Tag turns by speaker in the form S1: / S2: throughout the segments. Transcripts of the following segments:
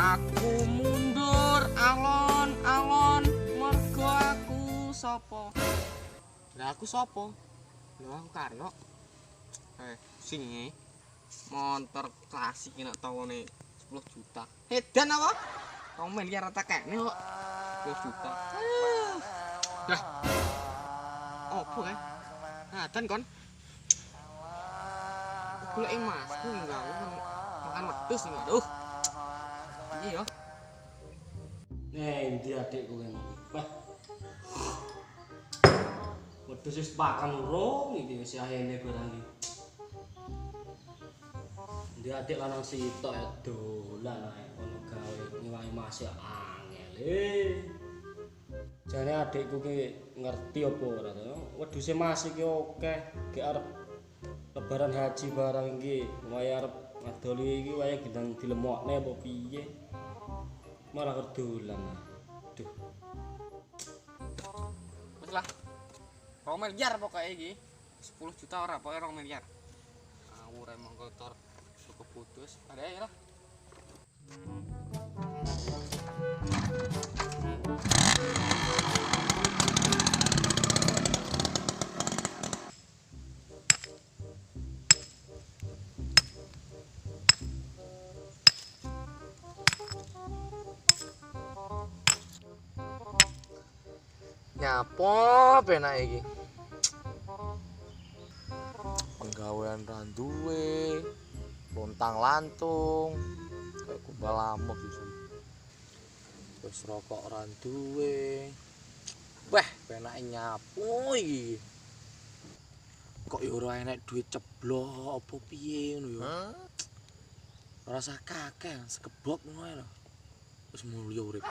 S1: Aku mundur alon-alon mergo aku sapa? Lah aku sapa? Lah aku Karyo. Sing motor klasik nek tawone 10 juta. Edan apa? Kamu miliar rata kene kok. 10 juta. Dah. Opo kae? Adan kon. Golek emasku enggak makan wedhus enggak. Aduh. Iya.
S2: Ndi adikku kene. Wah. Wedhus wis pakan urung iki wis ahene barang iki. Ndi adik lanang sitok ya dolan ae ono gawe ngewangi masih angel. Jane adikku ki ngerti apa ora to? Wedhuse Mas iki akeh, gek arep lebaran haji barang iki, wae arep ngadoli iki wae gendang dilemokne apa piye. Malah kedolan. Duh.
S1: Wes lah. 2 miliar pokoknya iki. 10 juta ora, pokoknya 2 miliar. Ngawur emang kotor. Cukup putus. Ada ya lah. Nyapa penak iki? Penggawean ra duwe, lontang-lantung, kayak kumbal lamuk iso. Terus rokok ra duwe. Wah, penake nyapu iki. Kok ya ora enek duit ceblok apa piye ngono ya? Ora usah kakek, sekebok ngono ae lho. Wis mulya urip.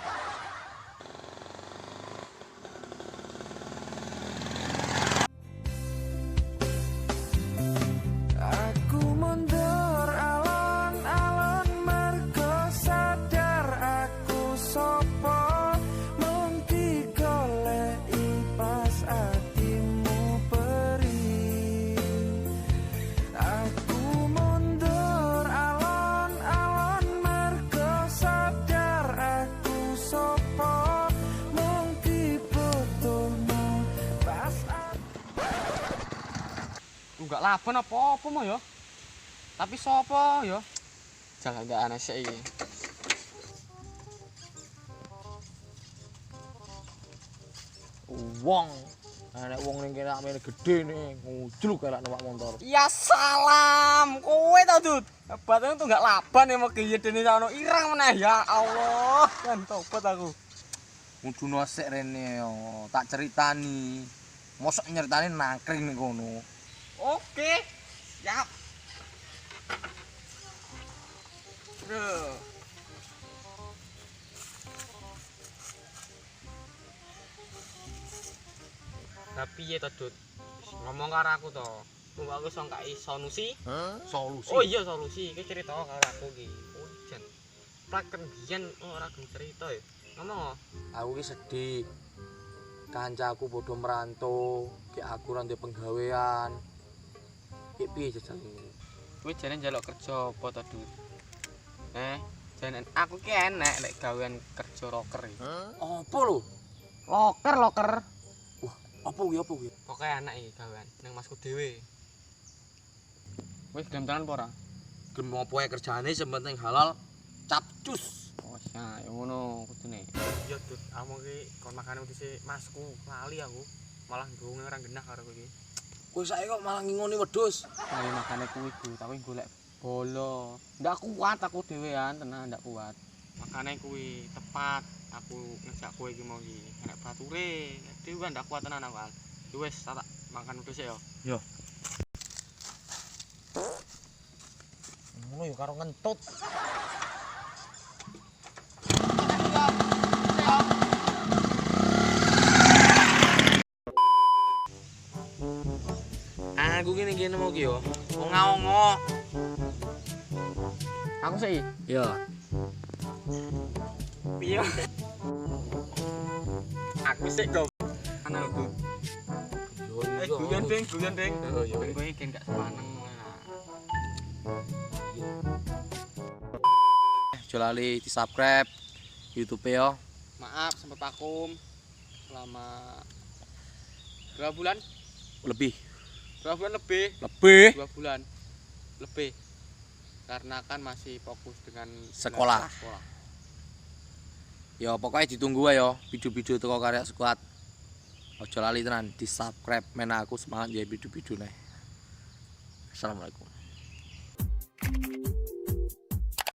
S1: Enggak laban apa-apa mah ya. Tapi sapa ya? Jangan gak aneh sih iki. Wong, nek wong ning kene amene gedhe nih, ngujluk arek numpak motor. Ya salam, kowe ta, Dut. Hebat itu enggak laban ya megi dene sono irang meneh ya Allah. Kan tobat aku. Kudu nosek rene yo, tak ceritani. Mosok nyeritani nangkring ning kono. Oke, siap. Duh. Tapi ya to, Dut. Ngomong karo aku to. Aku iso ngkai solusi. Solusi. Oh iya solusi. Iki cerita karo aku iki. Oh jan. Praken biyen ora gelem cerita ya. Ngomong. Aku iki sedih. Kancaku padha merantau, ki aku ora ndek penggawean. Ki piye jajal iki? Kowe jane njaluk kerja apa to, Dut? Jane aku ki enek lek gawean kerja loker iki. Apa lho? Loker. Wah, apa kuwi? Pokoke enak iki gawean ning Masku dhewe. Wis gelem tenan apa ora? Gelem apa ae kerjane sing penting halal, capcus. Oh, ya ngono kudune. Iya, Dut. Aku ki kon makane wedhuse Masku, lali aku. Malah ndonge ora genah karo kowe iki. Kowe saiki kok malah ngingoni wedhus. Lah makane kuwi, Dut. Aku golek bola. Ndak kuat aku dhewean, tenan ndak kuat. Makane kuwi tepat aku ngejak kowe iki mau iki. Nek bature, dhewe ndak kuat tenan aku. Wis tak makan wedhus ya. Yo. Ngono yo karo ngentut. Aku gini mau ki yo. Ongo. Aku sih. Yo. Piye? Aku sih go. Ana aku. Guyon ding. Oh iya. Kowe iki gak sepaneng.
S3: Aja lali di-subscribe YouTube yo.
S1: Maaf sempat vakum selama berapa bulan?
S3: Lebih.
S1: Berapa bulan lebih?
S3: Lebih.
S1: 2 bulan lebih. Karena kan masih fokus dengan
S3: Sekolah.
S1: sekolah.
S3: Ya pokoknya ditunggu ae yo video-video teko karya squad. Aja lali tenan di-subscribe men aku semangat ya video-video nih. Assalamualaikum.